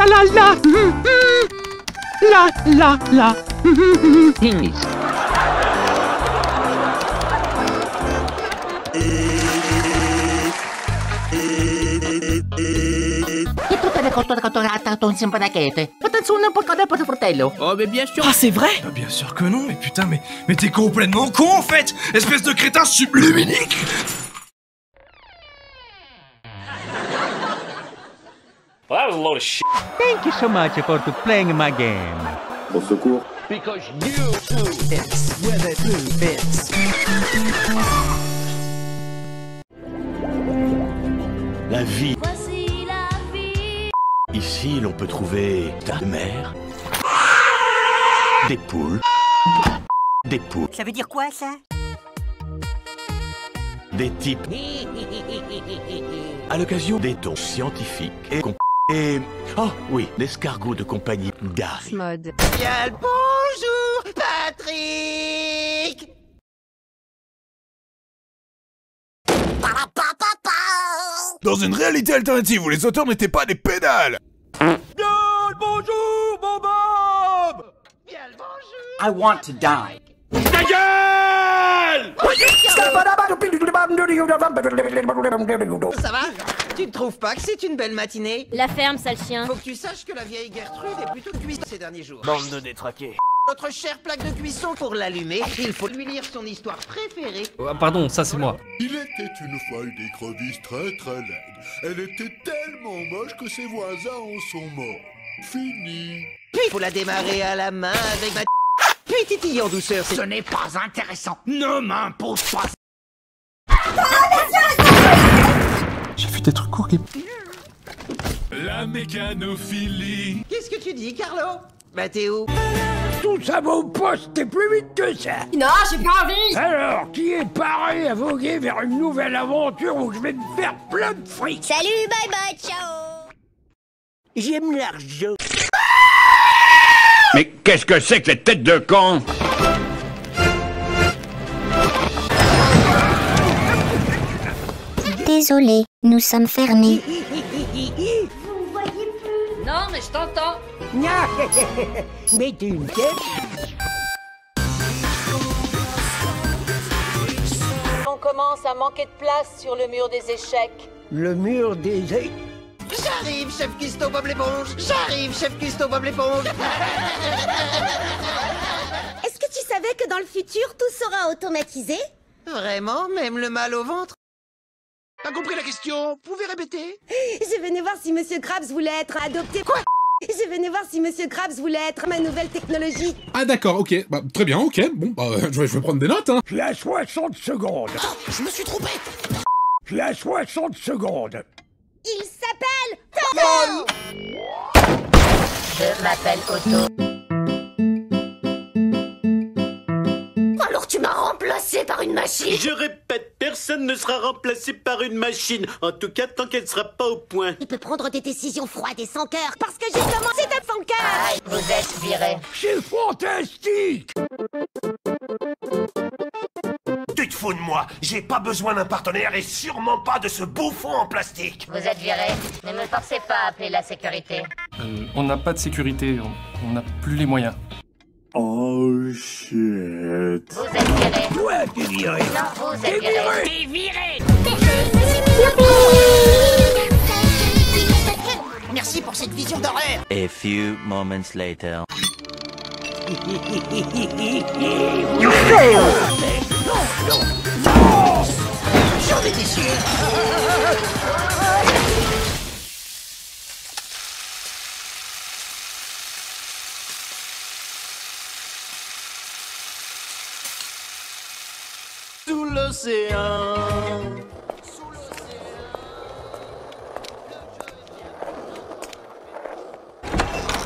la la la. La la la. Oh mais bien sûr. Ah, c'est vrai? Bah bien sûr que non, mais putain, mais t'es complètement con en fait. Espèce de crétin subluminique. Well, that was a load of shit. Thank you so much for playing my game. Au secours. Because you fits where the blue fits. La vie. Voici la vie. Ici, l'on peut trouver de mer, des poules, Ça veut dire quoi, ça? des types, à l'occasion des dons scientifiques et oh oui, l'escargot de compagnie Gary. Mode. Bien le bonjour, Patrick. Dans une réalité alternative où les auteurs n'étaient pas des pédales. Bien le bonjour, mon Bob. Bien le bonjour. I want to die. Ta gueule! Ça va? Tu ne trouves pas que c'est une belle matinée? La ferme, sale chien. Faut que tu saches que la vieille Gertrude est plutôt cuisson ces derniers jours. Bande de détraqués. Notre chère plaque de cuisson, pour l'allumer, il faut lui lire son histoire préférée. Pardon, ça c'est moi. Il était une fois une écrevisse très très laide. Elle était tellement moche que ses voisins en sont morts. Fini. Puis il faut la démarrer à la main avec ma puis titiller en douceur. Ce n'est pas intéressant. Ne m'impose pas. J'ai vu des trucs horribles. La mécanophilie. Qu'est-ce que tu dis, Carlo? Bah t'es où? Tout ça va au poste, t'es plus vite que ça. Non, j'ai pas envie. Alors, qui est paré à voguer vers une nouvelle aventure où je vais me faire plein de fric? Salut, bye bye, ciao. J'aime l'argent. Mais qu'est-ce que c'est que les têtes de con? Désolé, nous sommes fermés. Non, mais je t'entends. Mais t'es une tête. On commence à manquer de place sur le mur des échecs. Le mur des... J'arrive, chef Custo Bob l'éponge. J'arrive, chef Custo Bob l'éponge. Est-ce que tu savais que dans le futur, tout sera automatisé? Vraiment, même le mal au ventre? Pas compris la question? Vous pouvez répéter? Je venais voir si Monsieur Krabs voulait être adopté. Quoi? Je venais voir si Monsieur Krabs voulait être ma nouvelle technologie. Ah d'accord, ok. Bah, très bien, ok. Bon, bah, je vais prendre des notes, hein. Tu as 60 secondes. Oh, je me suis trompé. Tu as 60 secondes. Il s'appelle Toto. Je m'appelle Otto. Alors tu m'as remplacé par une machine. Je répète, personne ne sera remplacé par une machine. En tout cas, tant qu'elle ne sera pas au point. Tu peux prendre des décisions froides et sans cœur. Parce que justement, c'est un sans cœur. Vous êtes viré. C'est fantastique. Tu te fous de moi? J'ai pas besoin d'un partenaire et sûrement pas de ce bouffon en plastique. Vous êtes viré. Ne me forcez pas à appeler la sécurité. On n'a pas de sécurité, on n'a plus les moyens. Oh shit. Vous êtes viré. Ouais, t'es viré. Non, vous êtes viré. T'es viré. Merci pour cette vision d'horreur. A few moments later. J'en étais sûr. Sous l'océan.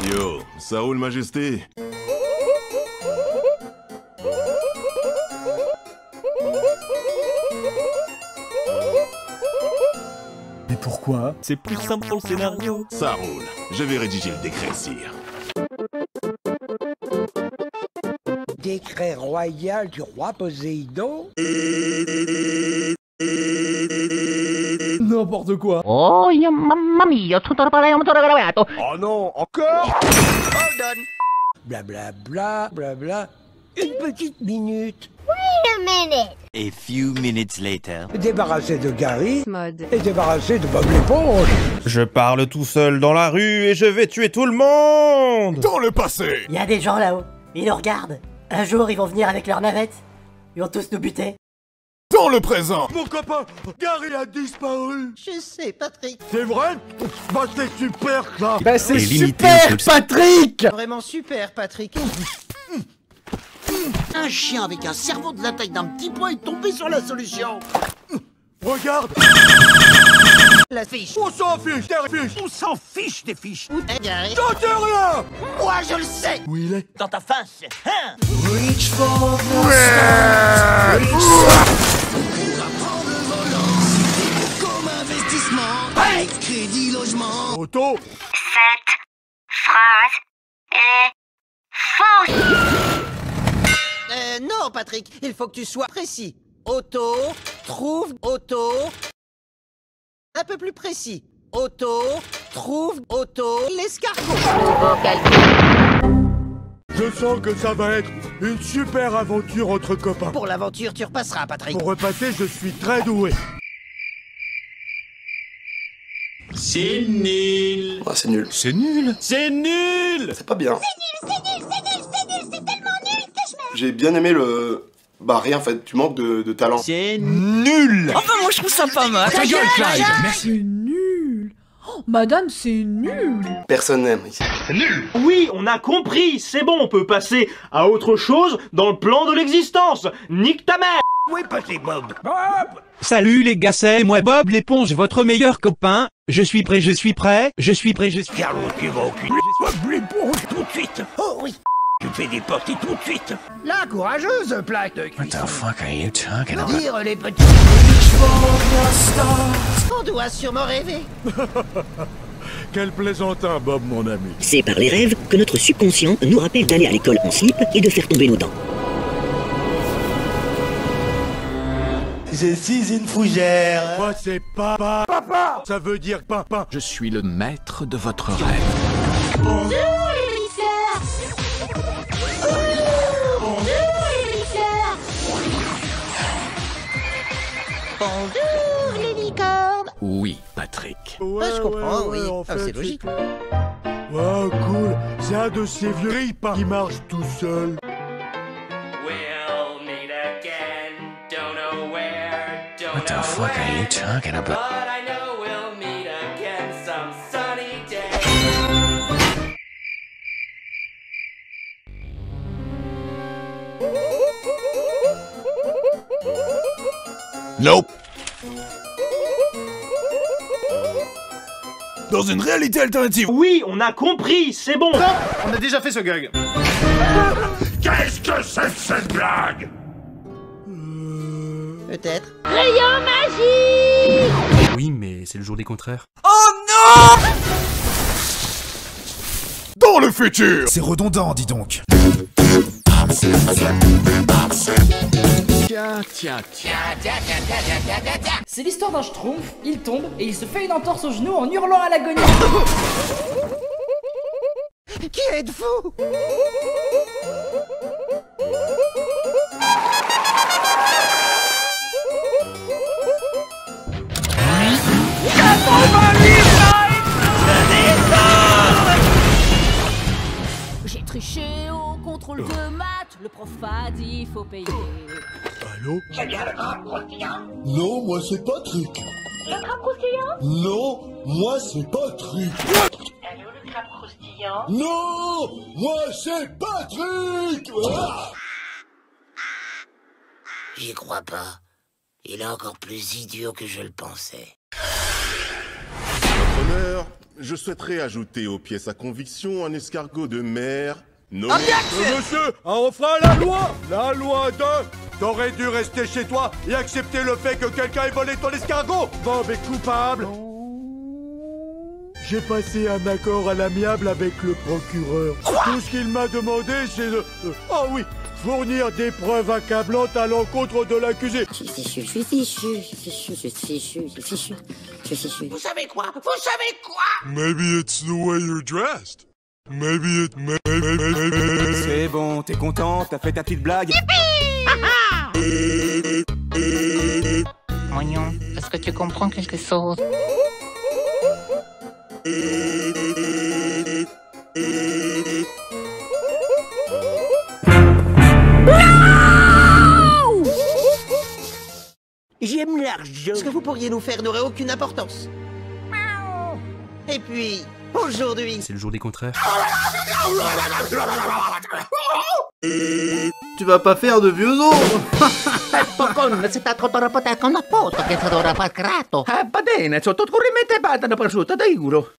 Yo, ça roule, Majesté? Mais pourquoi? C'est plus simple pour le scénario. Ça roule. Je vais rédiger le décret, sire. Décret royal du roi Poséidon. N'importe quoi. Oh, mamma mia, tutto gravato. Oh non, encore? Hold on. Blablabla, blabla. Une petite minute. Wait a minute. A few minutes later. Débarrassé de Gary et débarrassé de Bob l'éponge. Je parle tout seul dans la rue et je vais tuer tout le monde. Dans le passé. Il y a des gens là-haut, ils nous regardent. Un jour, ils vont venir avec leur navette. Ils vont tous nous buter. Dans le présent. Mon copain, Gary a disparu. Je sais, Patrick. C'est vrai? Bah c'est super ça. Bah c'est super, Patrick. Vraiment super, Patrick. Un chien avec un cerveau de la taille d'un petit pois est tombé sur la solution. Regarde. La fiche. On s'en fiche des fiches. On s'en fiche des fiches. Où est Gary? J'en sais rien. Moi, je le sais. Où il est? Dans ta face. Hein? Reach for the Comme investissement. Avec crédit logement. Auto. Cette phrase est fausse. Non, Patrick, il faut que tu sois précis. Auto, trouve, auto. Un peu plus précis. Auto, trouve, auto, l'escargot. Je sens que ça va être une super aventure entre copains. Pour l'aventure, tu repasseras, Patrick. Pour repasser, je suis très doué. C'est nul. Ah, c'est nul. C'est nul. C'est nul. C'est pas bien. C'est tellement nul que je me... J'ai bien aimé le... Bah rien en fait, tu manques de talent. C'est nul. Enfin, moi, je trouve ça pas mal. Ta gueule, Clyde. Merci. C'est nul. Oh, madame, c'est nul. Personne n'aime ici. C'est nul. Oui, on a compris. C'est bon, on peut passer à autre chose dans le plan de l'existence. Nique ta mère. Où est passé Bob? Bob! Salut les gars, c'est moi Bob l'éponge, votre meilleur copain. Je suis prêt. Carlo, tu vas aucune... Bob l'éponge, tout de suite. Oh oui. Tu fais des parties tout de suite. La courageuse plaque de cuisson. What the fuck are you talking about? Dire les petits... On doit sûrement rêver. Quel plaisantin, Bob, mon ami. C'est par les rêves que notre subconscient nous rappelle d'aller à l'école en slip et de faire tomber nos dents. Je suis une fougère. Moi, c'est papa. Papa. Ça veut dire papa. Je suis le maître de votre rêve. Bonjour les mixeurs. Bonjour les mixeurs. Bonjour les licornes. Oui, Patrick. Ouais, je comprends, oui. En fait, c'est logique. Wow, cool. C'est un de ces vieux ripas qui marche tout seul. What the fuck are you talking about? But I know we'll meet again some sunny day. Nope. Dans une réalité alternative. Oui, on a compris, c'est bon. Stop. On a déjà fait ce gag. Qu'est-ce que c'est que cette blague? Peut-être. Rayon magique. Oui, mais c'est le jour des contraires. Oh non! Dans le futur. C'est redondant, dis donc. Tiens. C'est l'histoire d'un schtroumpf, il tombe et il se fait une entorse au genou en hurlant à l'agonie. Qui êtes-vous? J'ai triché au contrôle de maths, le prof a dit faut payer. Allô? C'est bien le crabe croustillant? Non, moi c'est Patrick. Le crabe croustillant? Non, moi c'est Patrick. Allô, le crabe croustillant? Non, moi c'est Patrick. Ah, J'y crois pas. Il est encore plus idiot que je le pensais. Votre honneur, je souhaiterais ajouter aux pièces à conviction un escargot de mer nommé... Monsieur, on fera la loi. La loi de... T'aurais dû rester chez toi et accepter le fait que quelqu'un ait volé ton escargot. Bob est coupable. J'ai passé un accord à l'amiable avec le procureur. Tout ce qu'il m'a demandé, c'est de... oh oui, fournir des preuves accablantes à l'encontre de l'accusé. Je suis fichu. Vous savez quoi? Vous savez quoi? Maybe it's the way you're dressed. Maybe it... C'est bon, t'es content? T'as fait ta petite blague? Moignon, est-ce que tu comprends quelque chose? J'aime l'argent. Ce que vous pourriez nous faire n'aurait aucune importance. Et puis, aujourd'hui... C'est le jour des contraires. Tu vas pas faire de vieux os. Poco, si sta troppo rapportato con la foto che sarò rapportato. Va bene, sotto corrente vada da prosciutto, dai giuro.